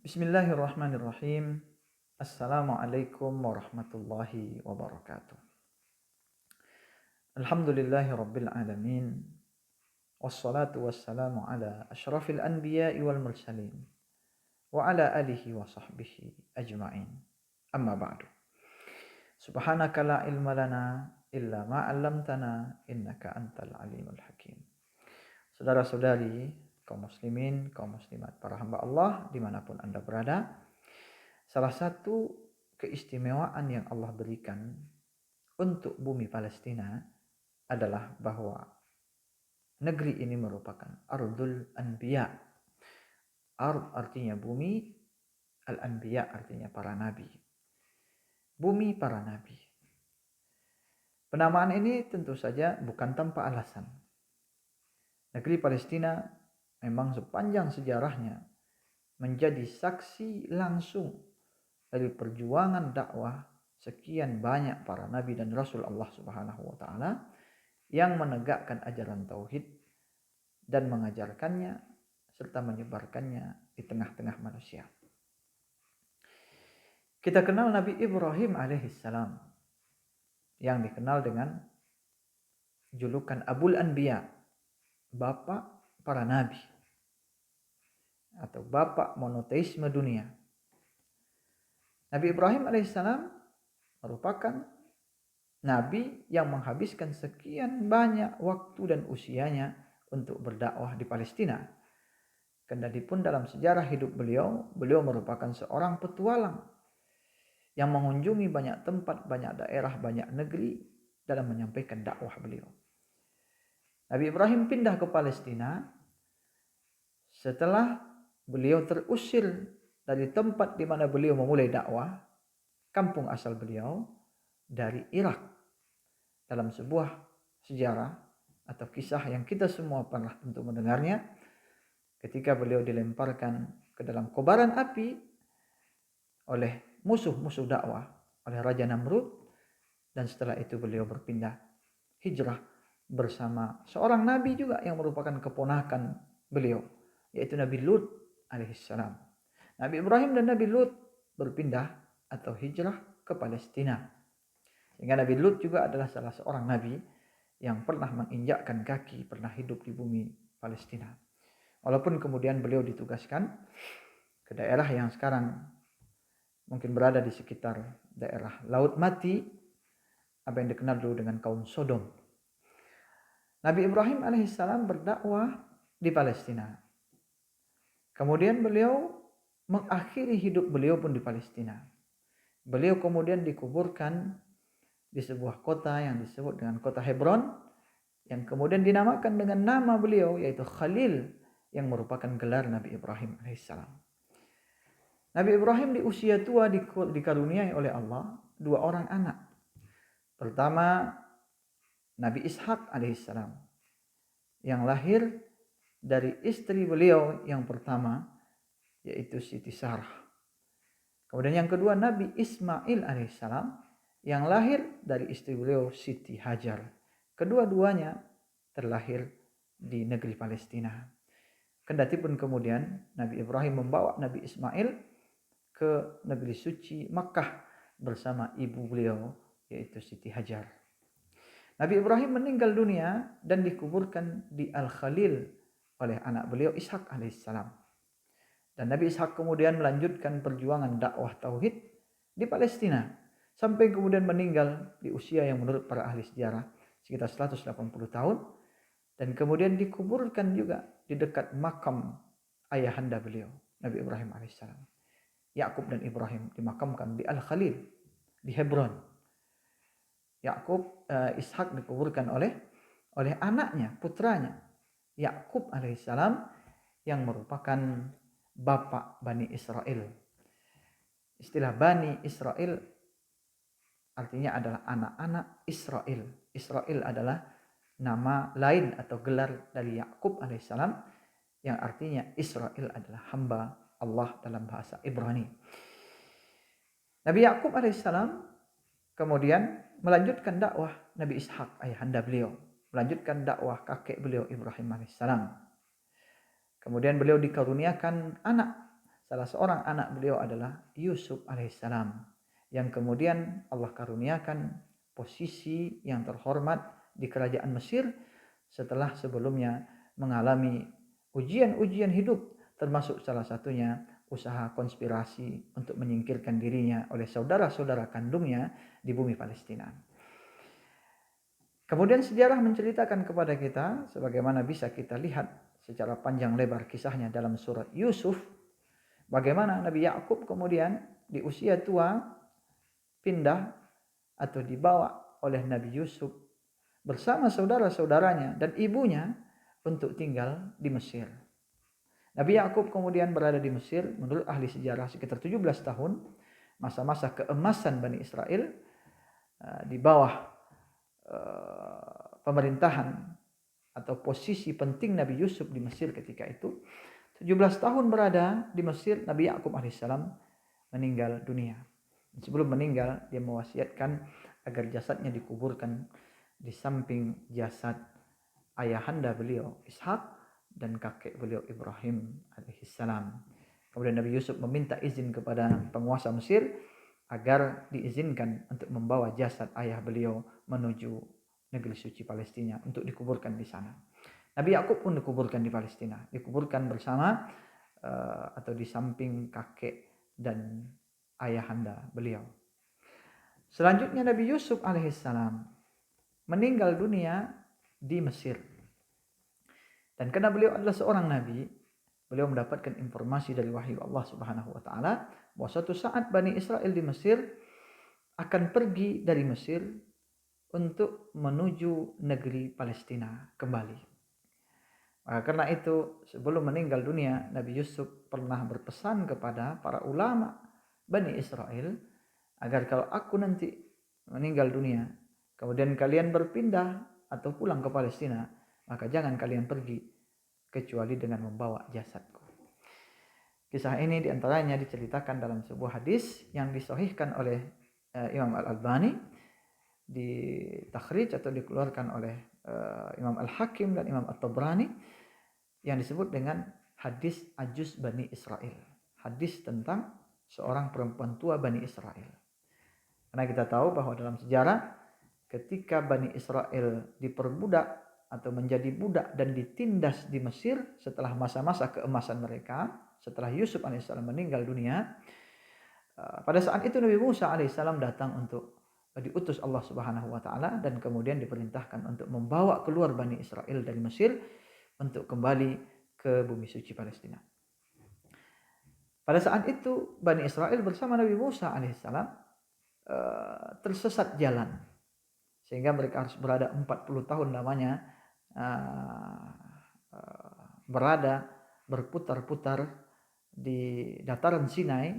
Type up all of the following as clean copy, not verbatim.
Bismillahirrahmanirrahim. Assalamualaikum warahmatullahi wabarakatuh. Alhamdulillahi rabbil alamin. Wassalatu wassalamu ala asyrafil anbiya'i wal mursalin. Wa ala alihi wa sahbihi ajma'in. Amma ba'du. Subhanaka la ilma lana illa ma 'allamtana innaka antal alimul hakim. Saudara-saudari, kaum muslimin, kaum muslimat, para hamba Allah dimanapun Anda berada, salah satu keistimewaan yang Allah berikan untuk bumi Palestina adalah bahwa negeri ini merupakan Ardul Anbiya. Ard artinya bumi, Al-Anbiya artinya para nabi. Bumi para nabi. Penamaan ini tentu saja bukan tanpa alasan. Negeri Palestina memang sepanjang sejarahnya menjadi saksi langsung dari perjuangan dakwah sekian banyak para nabi dan rasul Allah Subhanahu wa taala yang menegakkan ajaran tauhid dan mengajarkannya serta menyebarkannya di tengah-tengah manusia. Kita kenal Nabi Ibrahim alaihissalam yang dikenal dengan julukan Abul Anbiya, bapak para nabi atau bapak monoteisme dunia. Nabi Ibrahim alaihissalam merupakan nabi yang menghabiskan sekian banyak waktu dan usianya untuk berdakwah di Palestina. Kendatipun dalam sejarah hidup beliau merupakan seorang petualang yang mengunjungi banyak tempat, banyak daerah, banyak negeri dalam menyampaikan dakwah beliau. Nabi Ibrahim pindah ke Palestina setelah beliau terusir dari tempat di mana beliau memulai dakwah, kampung asal beliau dari Irak. Dalam sebuah sejarah atau kisah yang kita semua pernah tentu mendengarnya, ketika beliau dilemparkan ke dalam kobaran api oleh musuh-musuh dakwah, oleh Raja Namrud, dan setelah itu beliau berpindah hijrah bersama seorang nabi juga yang merupakan keponakan beliau, yaitu Nabi Lut alaihissalam. Nabi Ibrahim dan Nabi Lut berpindah atau hijrah ke Palestina. Sehingga Nabi Lut juga adalah salah seorang nabi yang pernah menginjakkan kaki, pernah hidup di bumi Palestina. Walaupun kemudian beliau ditugaskan ke daerah yang sekarang mungkin berada di sekitar daerah Laut Mati, apa yang dikenal dulu dengan kaum Sodom. Nabi Ibrahim alaihissalam berdakwah di Palestina. Kemudian beliau mengakhiri hidup beliau pun di Palestina. Beliau kemudian dikuburkan di sebuah kota yang disebut dengan kota Hebron, yang kemudian dinamakan dengan nama beliau, yaitu Khalil, yang merupakan gelar Nabi Ibrahim alaihissalam. Nabi Ibrahim di usia tua dikaruniai oleh Allah dua orang anak. Pertama, Nabi Ishak alaihissalam, yang lahir dari istri beliau yang pertama, yaitu Siti Sarah. Kemudian yang kedua, Nabi Ismail alaihissalam, yang lahir dari istri beliau Siti Hajar. Kedua-duanya terlahir di negeri Palestina. Kendatipun kemudian Nabi Ibrahim membawa Nabi Ismail ke negeri suci Makkah bersama ibu beliau, yaitu Siti Hajar. Nabi Ibrahim meninggal dunia dan dikuburkan di Al-Khalil oleh anak beliau Ishak alaihissalam. Dan Nabi Ishak kemudian melanjutkan perjuangan dakwah tauhid di Palestina sampai kemudian meninggal di usia yang menurut para ahli sejarah sekitar 180 tahun, dan kemudian dikuburkan juga di dekat makam ayahanda beliau, Nabi Ibrahim alaihissalam. Yakub dan Ibrahim dimakamkan di Al-Khalil, di Hebron. Ishak dikuburkan oleh anaknya, putranya Yakub alaihissalam, yang merupakan bapak Bani Israel. Istilah Bani Israel artinya adalah anak-anak Israel. Israel adalah nama lain atau gelar dari Yakub alaihissalam, yang artinya Israel adalah hamba Allah dalam bahasa Ibrani. Nabi Yakub alaihissalam kemudian melanjutkan dakwah Nabi Ishak ayahanda beliau, melanjutkan dakwah kakek beliau Ibrahim alaihissalam. Kemudian beliau dikaruniakan anak salah seorang anak beliau adalah Yusuf alaihissalam, yang kemudian Allah karuniakan posisi yang terhormat di kerajaan Mesir setelah sebelumnya mengalami ujian-ujian hidup, termasuk salah satunya usaha konspirasi untuk menyingkirkan dirinya oleh saudara-saudara kandungnya di bumi Palestina. Kemudian sejarah menceritakan kepada kita, sebagaimana bisa kita lihat secara panjang lebar kisahnya dalam surat Yusuf, bagaimana Nabi Yakub kemudian di usia tua pindah atau dibawa oleh Nabi Yusuf bersama saudara-saudaranya dan ibunya untuk tinggal di Mesir. Nabi Yakub kemudian berada di Mesir menurut ahli sejarah sekitar 17 tahun, masa-masa keemasan Bani Israel di bawah pemerintahan atau posisi penting Nabi Yusuf di Mesir ketika itu. 17 tahun berada di Mesir, Nabi Yakub alaihissalam meninggal dunia. Sebelum meninggal, dia mewasiatkan agar jasadnya dikuburkan di samping jasad ayahanda beliau Ishak dan kakek beliau Ibrahim alaihissalam. Kemudian Nabi Yusuf meminta izin kepada penguasa Mesir agar diizinkan untuk membawa jasad ayah beliau menuju negeri suci Palestina untuk dikuburkan di sana. Nabi Yakub pun dikuburkan di Palestina, dikuburkan bersama atau di samping kakek dan ayahanda beliau. Selanjutnya Nabi Yusuf alaihissalam meninggal dunia di Mesir. Dan karena beliau adalah seorang nabi, beliau mendapatkan informasi dari wahyu Allah Subhanahu wa taala bahwa suatu saat Bani Israel di Mesir akan pergi dari Mesir untuk menuju negeri Palestina kembali. Karena itu sebelum meninggal dunia, Nabi Yusuf pernah berpesan kepada para ulama Bani Israel agar kalau aku nanti meninggal dunia, kemudian kalian berpindah atau pulang ke Palestina, maka jangan kalian pergi kecuali dengan membawa jasadku. Kisah ini diantaranya diceritakan dalam sebuah hadis yang disahihkan oleh Imam Al-Albani, ditakhrij atau dikeluarkan oleh Imam Al-Hakim dan Imam At-Tabrani, yang disebut dengan hadis Ajuz Bani Israel. Hadis tentang seorang perempuan tua Bani Israel. Karena kita tahu bahwa dalam sejarah ketika Bani Israel diperbudak atau menjadi budak dan ditindas di Mesir setelah masa-masa keemasan mereka, setelah Yusuf alaihissalam meninggal dunia, pada saat itu Nabi Musa alaihissalam datang untuk diutus Allah Subhanahu wa taala dan kemudian diperintahkan untuk membawa keluar Bani Israel dari Mesir untuk kembali ke bumi suci Palestina. Pada saat itu Bani Israel bersama Nabi Musa alaihissalam tersesat jalan, sehingga mereka harus berada 40 tahun lamanya berada berputar-putar di dataran Sinai,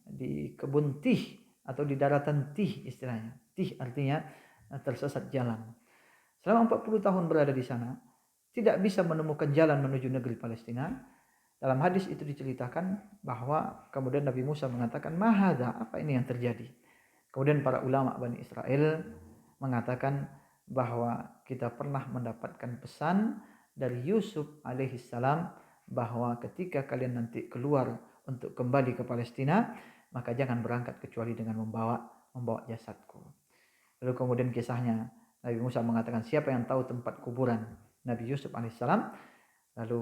di kebun Tih atau di daratan Tih istilahnya. Tih artinya tersesat jalan. Selama 40 tahun berada di sana, tidak bisa menemukan jalan menuju negeri Palestina. Dalam hadis itu diceritakan bahwa kemudian Nabi Musa mengatakan, "Mahadha, apa ini yang terjadi?" Kemudian para ulama Bani Israel mengatakan bahwa kita pernah mendapatkan pesan dari Yusuf alaihissalam bahwa ketika kalian nanti keluar untuk kembali ke Palestina, maka jangan berangkat kecuali dengan membawa jasadku. Lalu kemudian kisahnya Nabi Musa mengatakan, siapa yang tahu tempat kuburan Nabi Yusuf alaihissalam? Lalu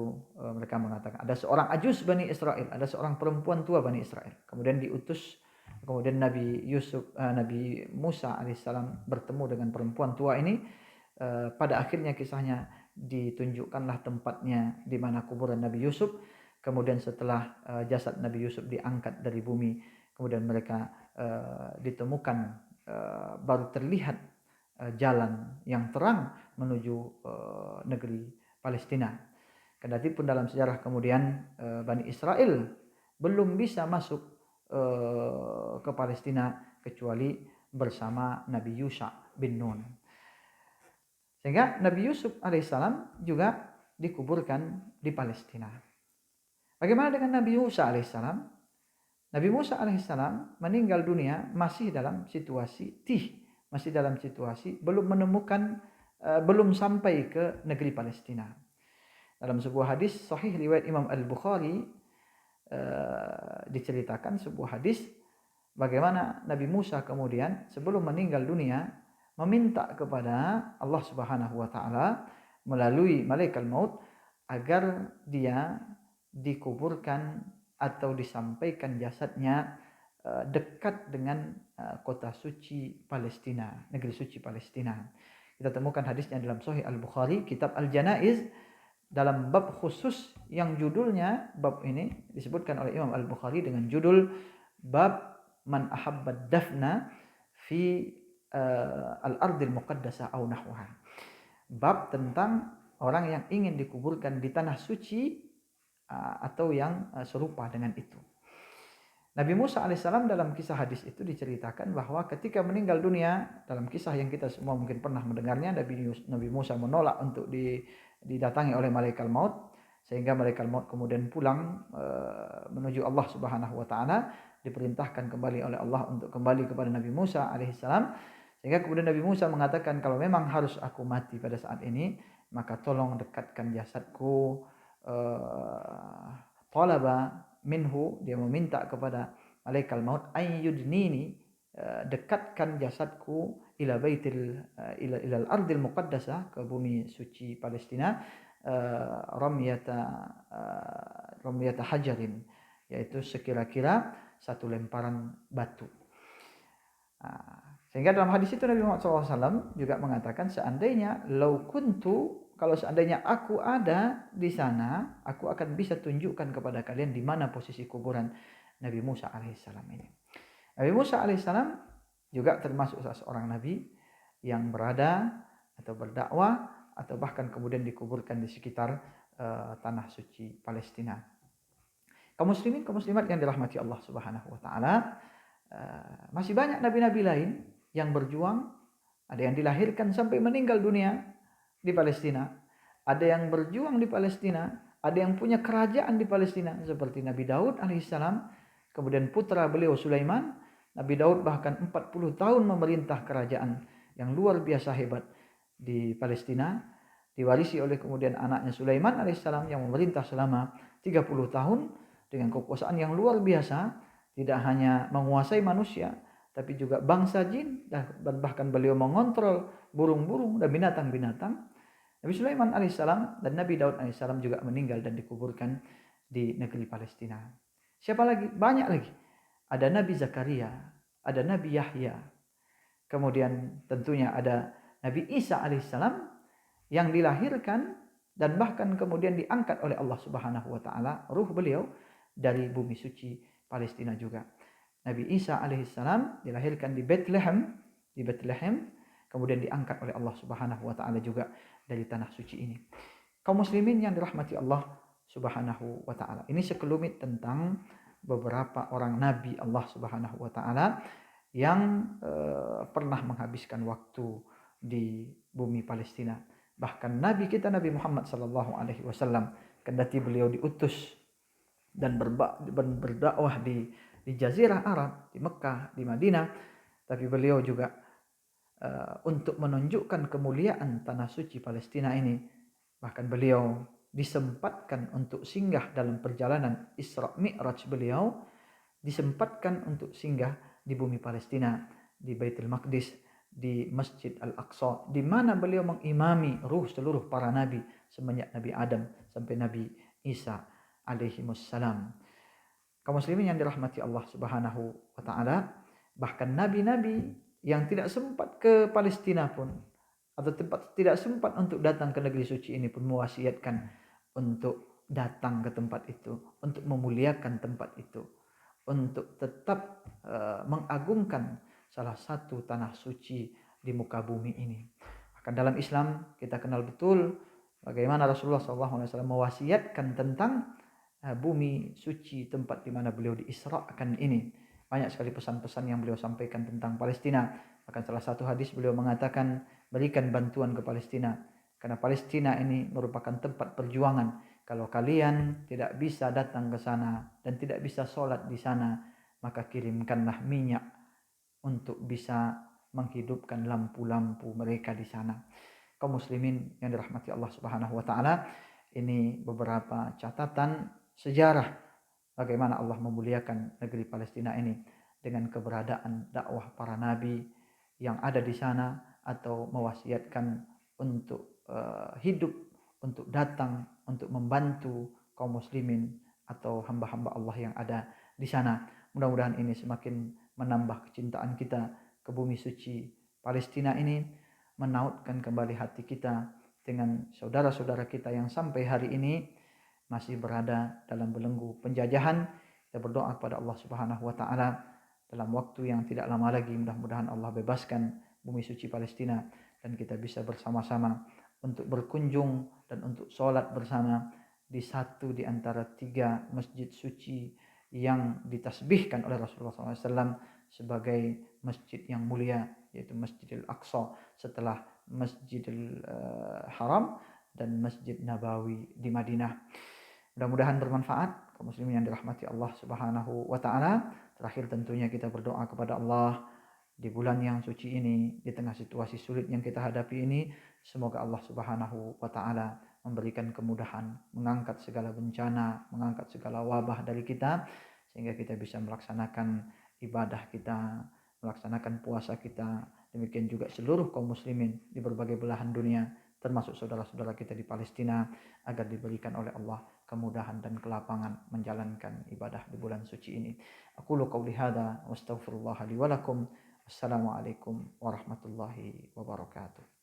mereka mengatakan, ada seorang ajuz Bani Israel, ada seorang perempuan tua Bani Israel. Kemudian diutus, kemudian Nabi Musa alaihissalam bertemu dengan perempuan tua ini. Pada akhirnya kisahnya ditunjukkanlah tempatnya di mana kuburan Nabi Yusuf. Kemudian setelah jasad Nabi Yusuf diangkat dari bumi, kemudian mereka ditemukan, baru terlihat jalan yang terang menuju negeri Palestina. Kendati pun dalam sejarah kemudian Bani Israel belum bisa masuk ke Palestina kecuali bersama Nabi Yusha bin Nun. Sehingga Nabi Yusuf alaihissalam juga dikuburkan di Palestina. Bagaimana dengan Nabi Musa alaihissalam? Nabi Musa alaihissalam meninggal dunia masih dalam situasi masih dalam situasi belum menemukan, belum sampai ke negeri Palestina. Dalam sebuah hadis sahih riwayat Imam Al-Bukhari, diceritakan sebuah hadis bagaimana Nabi Musa kemudian sebelum meninggal dunia meminta kepada Allah Subhanahu wa taala melalui malaikat maut agar dia dikuburkan atau disampaikan jasadnya dekat dengan kota suci Palestina, negeri suci Palestina. Kita temukan hadisnya dalam Sahih Al-Bukhari, kitab Al-Janaiz, dalam bab khusus yang judulnya, bab ini disebutkan oleh Imam Al-Bukhari dengan judul bab man ahabba dafna fi al-ardil muqaddasah au nahwaha. Bab tentang orang yang ingin dikuburkan di tanah suci atau yang serupa dengan itu. Nabi Musa alaihissalam dalam kisah hadis itu diceritakan bahwa ketika meninggal dunia, dalam kisah yang kita semua mungkin pernah mendengarnya, Nabi Musa menolak untuk didatangi oleh malaikat maut, sehingga malaikat maut kemudian pulang menuju Allah Subhanahu wa taala, diperintahkan kembali oleh Allah untuk kembali kepada Nabi Musa alaihissalam, sehingga kemudian Nabi Musa mengatakan, kalau memang harus aku mati pada saat ini, maka tolong dekatkan jasadku. Talaba minhu, dia meminta kepada malaikat maut, ayyudnini, dekatkan jasadku ila baitil ila al-ardil muqaddasah, ke bumi suci Palestina, ramyata hajarin, yaitu sekira-kira satu lemparan batu. Sehingga dalam hadis itu Nabi Muhammad SAW juga mengatakan, seandainya kalau seandainya aku ada di sana, aku akan bisa tunjukkan kepada kalian di mana posisi kuburan Nabi Musa alaihissalam ini. Nabi Musa alaihissalam juga termasuk seorang nabi yang berada atau berdakwah atau bahkan kemudian dikuburkan di sekitar tanah suci Palestina. Kaum muslimin, kaum muslimat yang dirahmati Allah Subhanahu wa taala, masih banyak nabi-nabi lain yang berjuang, ada yang dilahirkan sampai meninggal dunia di Palestina, ada yang berjuang di Palestina, ada yang punya kerajaan di Palestina seperti Nabi Daud alaihissalam, kemudian putra beliau Sulaiman. Nabi Daud bahkan 40 tahun memerintah kerajaan yang luar biasa hebat di Palestina, diwarisi oleh kemudian anaknya Sulaiman alaihissalam yang memerintah selama 30 tahun dengan kekuasaan yang luar biasa, tidak hanya menguasai manusia tapi juga bangsa jin, dan bahkan beliau mengontrol burung-burung dan binatang-binatang. Nabi Sulaiman alaihissalam dan Nabi Daud alaihissalam juga meninggal dan dikuburkan di negeri Palestina. Siapa lagi? Banyak lagi. Ada Nabi Zakaria, ada Nabi Yahya, kemudian tentunya ada Nabi Isa alaihissalam yang dilahirkan dan bahkan kemudian diangkat oleh Allah Subhanahu wa taala, ruh beliau, dari bumi suci Palestina juga. Nabi Isa alaihissalam dilahirkan di Bethlehem, kemudian diangkat oleh Allah Subhanahu wa taala juga dari tanah suci ini. Kaum muslimin yang dirahmati Allah Subhanahu wa taala. Ini sekelumit tentang beberapa orang nabi Allah Subhanahu wa taala yang pernah menghabiskan waktu di bumi Palestina. Bahkan nabi kita Nabi Muhammad sallallahu alaihi wasallam, kendati beliau diutus dan berdakwah di Jazirah Arab, di Mekah, di Madinah, tapi beliau juga untuk menunjukkan kemuliaan tanah suci Palestina ini, bahkan beliau disempatkan untuk singgah dalam perjalanan Isra Mi'raj beliau, disempatkan untuk singgah di bumi Palestina, di Baitul Maqdis, di Masjid Al-Aqsa, di mana beliau mengimami ruh seluruh para nabi semenjak Nabi Adam sampai Nabi Isa alaihimussalam. Kaum muslimin yang dirahmati Allah Subhanahu wa taala, bahkan nabi-nabi yang tidak sempat ke Palestina pun, atau tidak sempat untuk datang ke negeri suci ini pun, mewasiatkan untuk datang ke tempat itu, untuk memuliakan tempat itu, untuk tetap mengagungkan salah satu tanah suci di muka bumi ini. Bahkan dalam Islam kita kenal betul bagaimana Rasulullah SAW mewasiatkan tentang bumi suci, tempat di mana beliau diisrakan ini. Banyak sekali pesan-pesan yang beliau sampaikan tentang Palestina. Bahkan salah satu hadis beliau mengatakan, berikan bantuan ke Palestina, karena Palestina ini merupakan tempat perjuangan. Kalau kalian tidak bisa datang ke sana dan tidak bisa sholat di sana, maka kirimkanlah minyak untuk bisa menghidupkan lampu-lampu mereka di sana. Kaum muslimin yang dirahmati Allah Subhanahu wa taala, ini beberapa catatan sejarah bagaimana Allah memuliakan negeri Palestina ini dengan keberadaan dakwah para nabi yang ada di sana, atau mewasiatkan untuk hidup, untuk datang, untuk membantu kaum muslimin atau hamba-hamba Allah yang ada di sana. Mudah-mudahan ini semakin menambah kecintaan kita ke bumi suci Palestina ini, menautkan kembali hati kita dengan saudara-saudara kita yang sampai hari ini masih berada dalam belenggu penjajahan. Kita berdoa kepada Allah Subhanahu wa taala dalam waktu yang tidak lama lagi, mudah-mudahan Allah bebaskan bumi suci Palestina dan kita bisa bersama-sama untuk berkunjung dan untuk sholat bersama di satu di antara 3 masjid suci yang ditasbihkan oleh Rasulullah SAW sebagai masjid yang mulia, yaitu Masjidil Aqsa setelah Masjidil Haram dan Masjid Nabawi di Madinah. Mudah-mudahan bermanfaat kaum muslimin yang dirahmati Allah Subhanahu wa taala. Terakhir tentunya kita berdoa kepada Allah di bulan yang suci ini, di tengah situasi sulit yang kita hadapi ini, semoga Allah Subhanahu wa taala memberikan kemudahan, mengangkat segala bencana, mengangkat segala wabah dari kita, sehingga kita bisa melaksanakan ibadah kita, melaksanakan puasa kita. Demikian juga seluruh kaum muslimin di berbagai belahan dunia, termasuk saudara-saudara kita di Palestina, agar diberikan oleh Allah kemudahan dan kelapangan menjalankan ibadah di bulan suci ini. Aqulu qauli hadza wa astaghfirullah li wa lakum. Assalamualaikum warahmatullahi wabarakatuh.